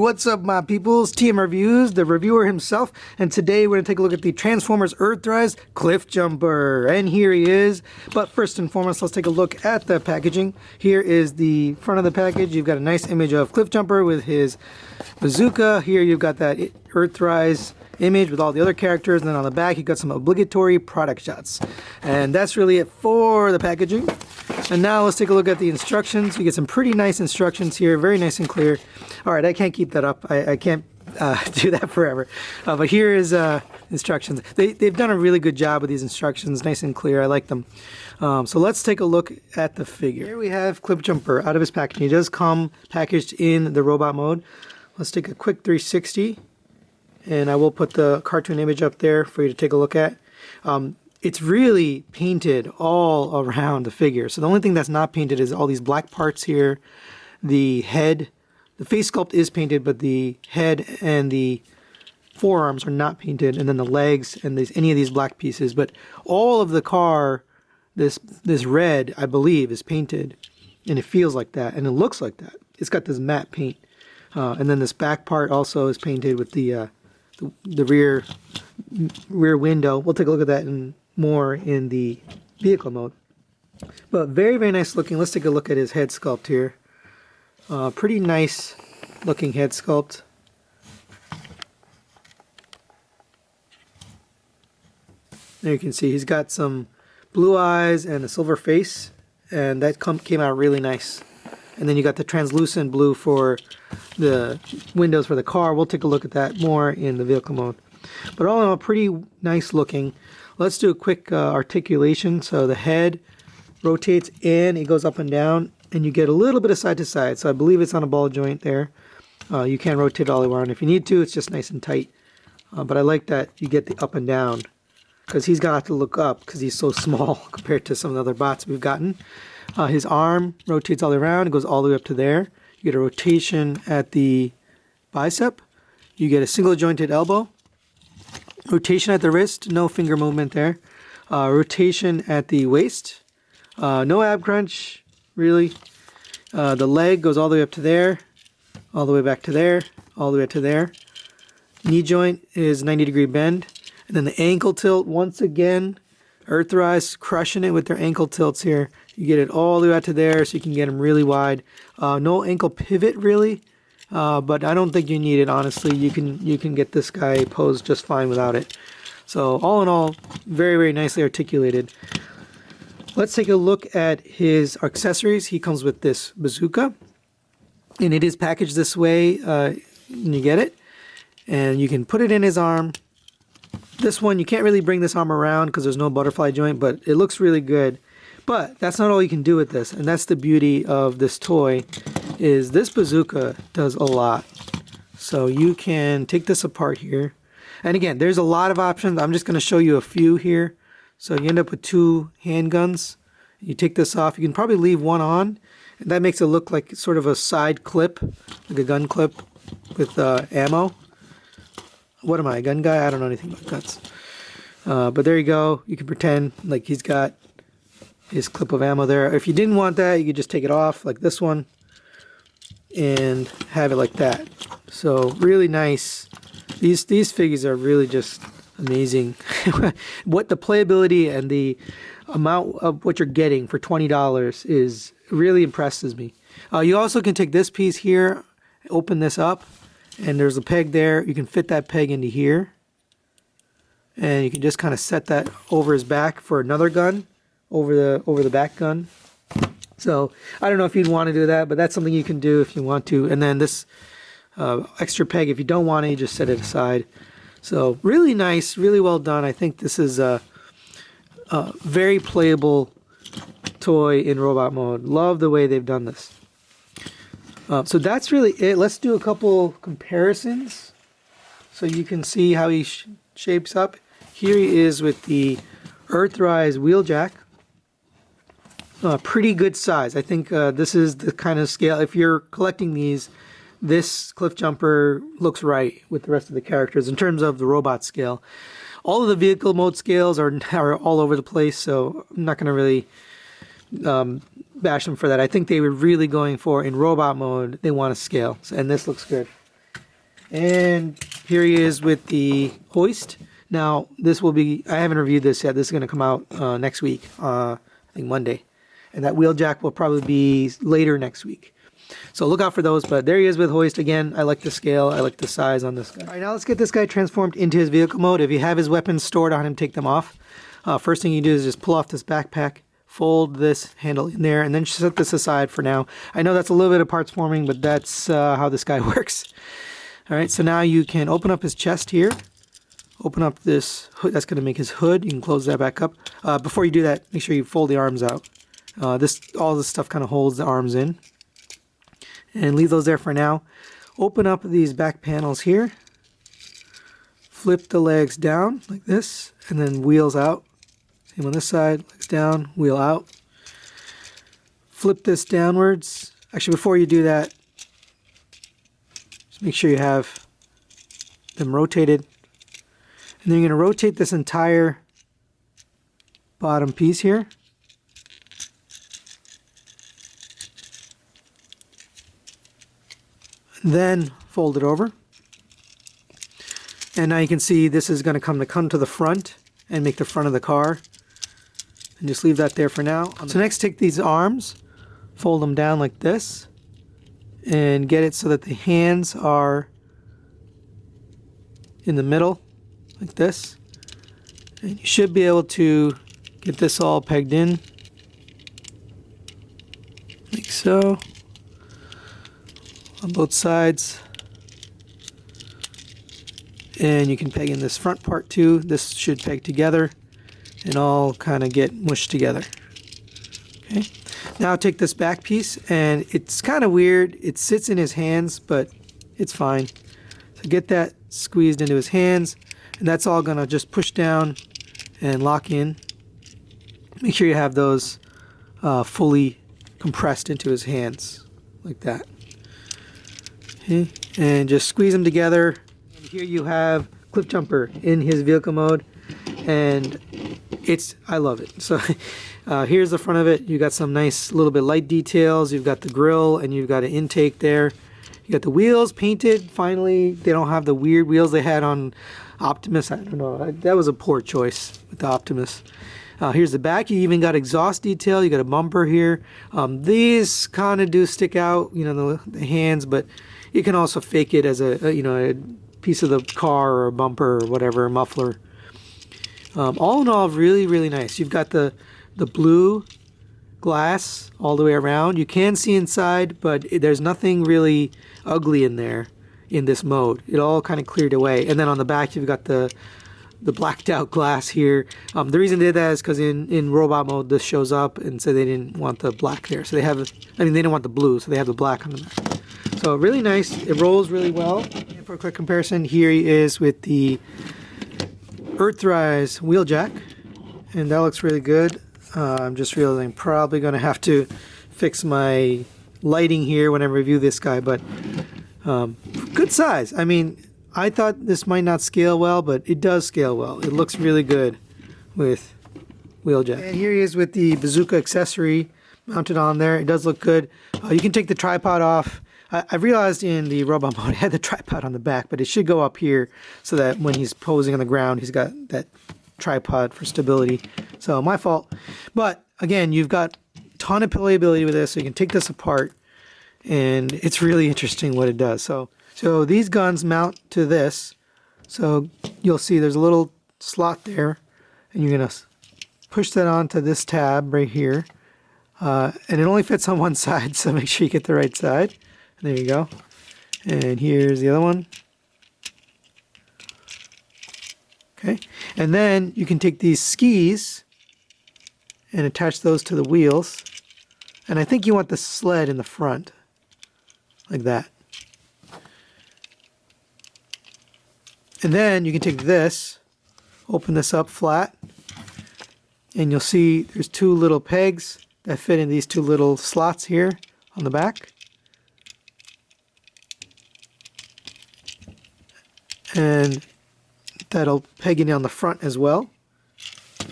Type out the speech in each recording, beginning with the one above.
what's up my peoples? TM Reviews, the reviewer himself, and today we're going to take a look at the Transformers Earthrise Cliffjumper, and here he is. But first and foremost, let's take a look at the packaging. Here is the front of the package. You've got a nice image of Cliffjumper with his bazooka. Here you've got that Earthrise image with all the other characters, and then on the back you've got some obligatory product shots. And that's really it for the packaging. And now let's take a look at the instructions. You get some pretty nice instructions here, very nice and clear. Alright, I can't keep that up. I can't do that forever. But here is instructions. They've done a really good job with these instructions, nice and clear. I like them. So let's take a look at the figure. Here we have Cliffjumper out of his packaging. He does come packaged in the robot mode. Let's take a quick 360. And I will put the cartoon image up there for you to take a look at. It's really painted all around the figure. So the only thing that's not painted is all these black parts here. The head, the face sculpt is painted, but the head and the forearms are not painted. And then the legs and any of these black pieces. But all of the car, this red, I believe, is painted. And it feels like that. And it looks like that. It's got this matte paint. And then this back part also is painted with the rear window. We'll take a look at that more in the vehicle mode. But very, very nice looking. Let's take a look at his head sculpt here. Pretty nice looking head sculpt. There you can see he's got some blue eyes and a silver face, and that came out really nice. And then you got the translucent blue for the windows for the car. We'll take a look at that more in the vehicle mode. But all in all, pretty nice looking. Let's do a quick articulation. So the head rotates and it goes up and down, and you get a little bit of side to side. So I believe it's on a ball joint there. You can rotate all the way around if you need to. It's just nice and tight. But I like that you get the up and down, because he's got to look up because he's so small compared to some of the other bots we've gotten. His arm rotates all the way around. It goes all the way up to there. You get a rotation at the bicep. You get a single jointed elbow. Rotation at the wrist. No finger movement there. Rotation at the waist. No ab crunch, really. The leg goes all the way up to there. All the way back to there. All the way up to there. Knee joint is 90-degree bend. And then the ankle tilt, once again, Earthrise crushing it with their ankle tilts here. You get it all the way out to there, so you can get them really wide. No ankle pivot really, but I don't think you need it, honestly. You can get this guy posed just fine without it. So all in all, very, very nicely articulated. Let's take a look at his accessories. He comes with this bazooka, and it is packaged this way. And you get it, and you can put it in his arm. This one, you can't really bring this arm around because there's no butterfly joint, but it looks really good. But that's not all you can do with this, and that's the beauty of this toy, is this bazooka does a lot. So you can take this apart here. And again, there's a lot of options. I'm just going to show you a few here. So you end up with two handguns. You take this off. You can probably leave one on, and that makes it look like sort of a side clip, like a gun clip with ammo. What am I, a gun guy? I don't know anything about guns. But there you go. You can pretend like he's got his clip of ammo there. If you didn't want that, you could just take it off like this one and have it like that. So really nice. These figures are really just amazing. What the playability and the amount of what you're getting for $20 is really impresses me. You also can take this piece here, open this up, and there's a peg there. You can fit that peg into here. And you can just kind of set that over his back for another gun, over the back gun. So I don't know if you'd want to do that, but that's something you can do if you want to. And then this extra peg, if you don't want it, you just set it aside. So really nice, really well done. I think this is a very playable toy in robot mode. Love the way they've done this. So that's really it. Let's do a couple comparisons so you can see how he shapes up. Here he is with the Earthrise Wheeljack. Pretty good size. I think this is the kind of scale. If you're collecting these, this Cliffjumper looks right with the rest of the characters in terms of the robot scale. All of the vehicle mode scales are all over the place, so I'm not going to really bash them for that. I think they were really going for, in robot mode, they want to scale, and this looks good. And here he is with the hoist. Now, this will be, I haven't reviewed this yet. This is going to come out next week, I think Monday. And that wheel jack will probably be later next week. So look out for those. But there he is with hoist again. I like the scale. I like the size on this guy. All right, now let's get this guy transformed into his vehicle mode. If you have his weapons stored on him, take them off. First thing you do is just pull off this backpack, fold this handle in there, and then set this aside for now. I know that's a little bit of parts forming, but that's how this guy works. All right, so now you can open up his chest here. Open up this hood. That's going to make his hood. You can close that back up. Before you do that, make sure you fold the arms out. All this stuff kind of holds the arms in. And leave those there for now. Open up these back panels here. Flip the legs down like this, and then wheels out. Same on this side, legs down, wheel out. Flip this downwards. Actually, before you do that, just make sure you have them rotated. And then you're going to rotate this entire bottom piece here. Then fold it over. And now you can see this is going to come to the front and make the front of the car. And just leave that there for now. So next, take these arms, fold them down like this, and get it so that the hands are in the middle, like this. And you should be able to get this all pegged in, like so, on both sides. And you can peg in this front part too. This should peg together and all kind of get mushed together. Okay. Now take this back piece, and it's kind of weird. It sits in his hands, but it's fine. So get that squeezed into his hands, and that's all gonna just push down and lock in. Make sure you have those fully compressed into his hands, like that. Okay. And just squeeze them together. And here you have Cliffjumper in his vehicle mode, and I love it. So here's the front of it. You got some nice little bit light details. You've got the grill, and you've got an intake there. You got the wheels painted. Finally, they don't have the weird wheels they had on Optimus. I don't know. That was a poor choice with the Optimus. Here's the back. You even got exhaust detail. You got a bumper here. These kind of do stick out, you know, the hands, but you can also fake it as a piece of the car or a bumper or whatever, a muffler. All in all, really, really nice. You've got the blue glass all the way around. You can see inside, but there's nothing really ugly in there in this mode. It all kind of cleared away. And then on the back, you've got the blacked out glass here. The reason they did that is because in robot mode, this shows up, and so they didn't want the black there. So they didn't want the blue, so they have the black on the back. So really nice. It rolls really well. And for a quick comparison, here he is with the Earthrise wheel jack, and that looks really good. I'm just realizing I'm probably going to have to fix my lighting here when I review this guy, but good size. I mean, I thought this might not scale well, but it does scale well. It looks really good with wheel jack. And here he is with the bazooka accessory mounted on there. It does look good. You can take the tripod off. I realized in the robot mode it had the tripod on the back, but it should go up here so that when he's posing on the ground, he's got that tripod for stability. So my fault. But again, you've got a ton of playability with this, so you can take this apart, and it's really interesting what it does. So these guns mount to this. So you'll see there's a little slot there, and you're going to push that onto this tab right here. And it only fits on one side, so make sure you get the right side. There you go. And here's the other one. Okay. And then you can take these skis and attach those to the wheels. And I think you want the sled in the front, like that. And then you can take this, open this up flat, and you'll see there's two little pegs that fit in these two little slots here on the back. And that'll peg in on the front as well.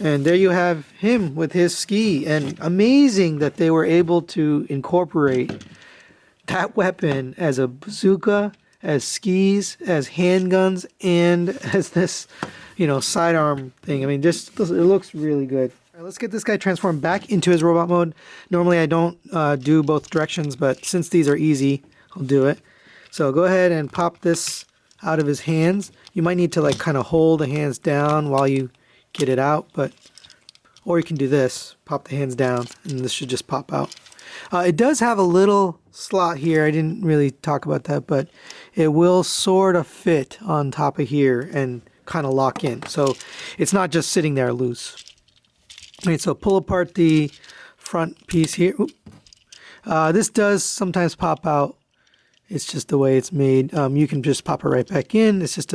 And there you have him with his ski. And amazing that they were able to incorporate that weapon as a bazooka as skis, as handguns, and as this, you know, sidearm thing. I mean, just it looks really good. All right, let's get this guy transformed back into his robot mode. Normally I don't do both directions, but since these are easy, I'll do it. So go ahead and pop this out of his hands. You might need to like kind of hold the hands down while you get it out, but or you can do this, pop the hands down, and this should just pop out. It does have a little slot here. I didn't really talk about that, but it will sort of fit on top of here and kind of lock in. So it's not just sitting there loose. All right, so pull apart the front piece here. This does sometimes pop out. It's just the way it's made. You can just pop it right back in. It's just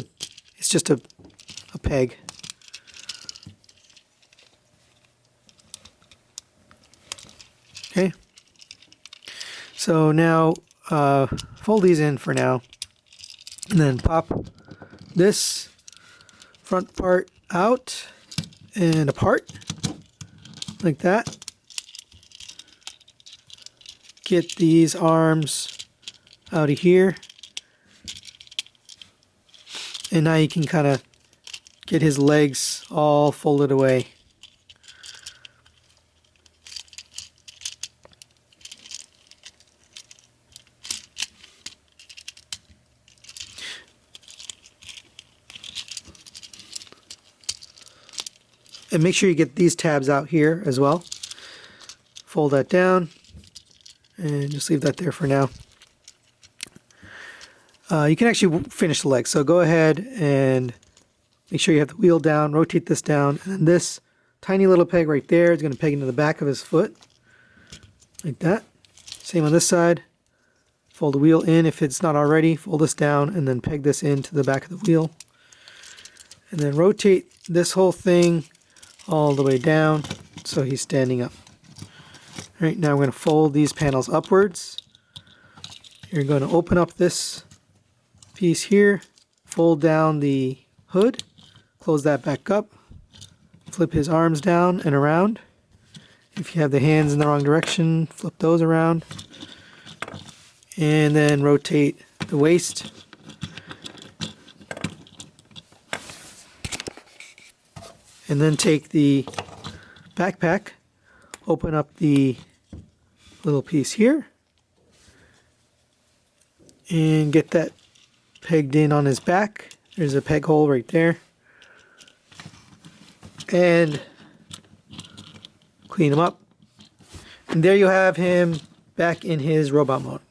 a peg. Okay. So now fold these in for now, and then pop this front part out and apart like that. Get these arms out of here, and now you can kind of get his legs all folded away. And make sure you get these tabs out here as well. Fold that down and just leave that there for now. You can actually finish the legs. So go ahead and make sure you have the wheel down, rotate this down, and then this tiny little peg right there is going to peg into the back of his foot. Like that. Same on this side. Fold the wheel in if it's not already. Fold this down and then peg this into the back of the wheel. And then rotate this whole thing all the way down so he's standing up. All right, now we're going to fold these panels upwards. You're going to open up this piece here, fold down the hood, close that back up, flip his arms down and around. If you have the hands in the wrong direction, flip those around. And then rotate the waist. And then take the backpack, open up the little piece here, and get that pegged in on his back. There's a peg hole right there. And clean him up. And there you have him back in his robot mode.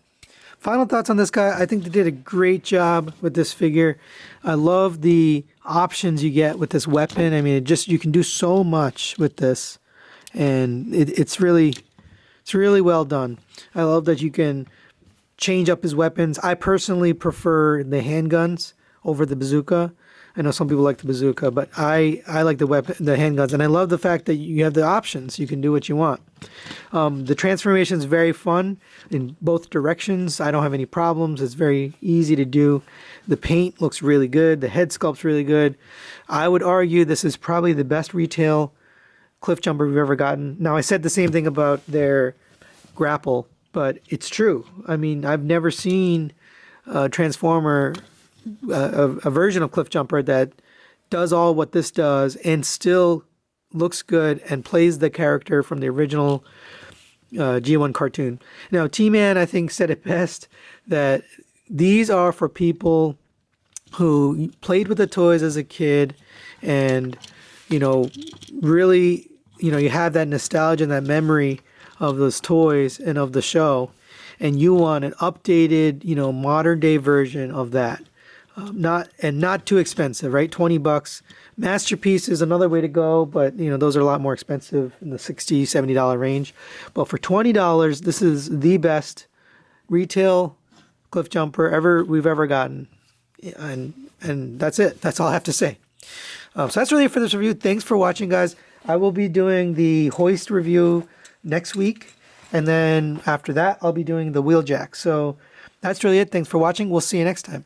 Final thoughts on this guy. I think they did a great job with this figure. I love the options you get with this weapon. I mean, you can do so much with this, and it's really well done. I love that you can change up his weapons. I personally prefer the handguns over the bazooka. I know some people like the bazooka, but I like the handguns, and I love the fact that you have the options. You can do what you want. The transformation is very fun in both directions. I don't have any problems. It's very easy to do. The paint looks really good. The head sculpt's really good. I would argue this is probably the best retail Cliffjumper we've ever gotten. Now, I said the same thing about their grapple, but it's true. I mean, I've never seen a Transformer, a version of Cliffjumper that does all what this does and still looks good and plays the character from the original G1 cartoon. Now, T-Man, I think, said it best that these are for people who played with the toys as a kid and, really, you have that nostalgia and that memory of those toys and of the show, and you want an updated, modern day version of that. Not too expensive, right? $20. Masterpiece is another way to go, but those are a lot more expensive in the $60, $70 range. But for $20, this is the best retail Cliffjumper we've ever gotten, and that's it. That's all I have to say. So that's really it for this review. Thanks for watching, guys. I will be doing the hoist review next week, and then after that, I'll be doing the wheeljack. So that's really it. Thanks for watching. We'll see you next time.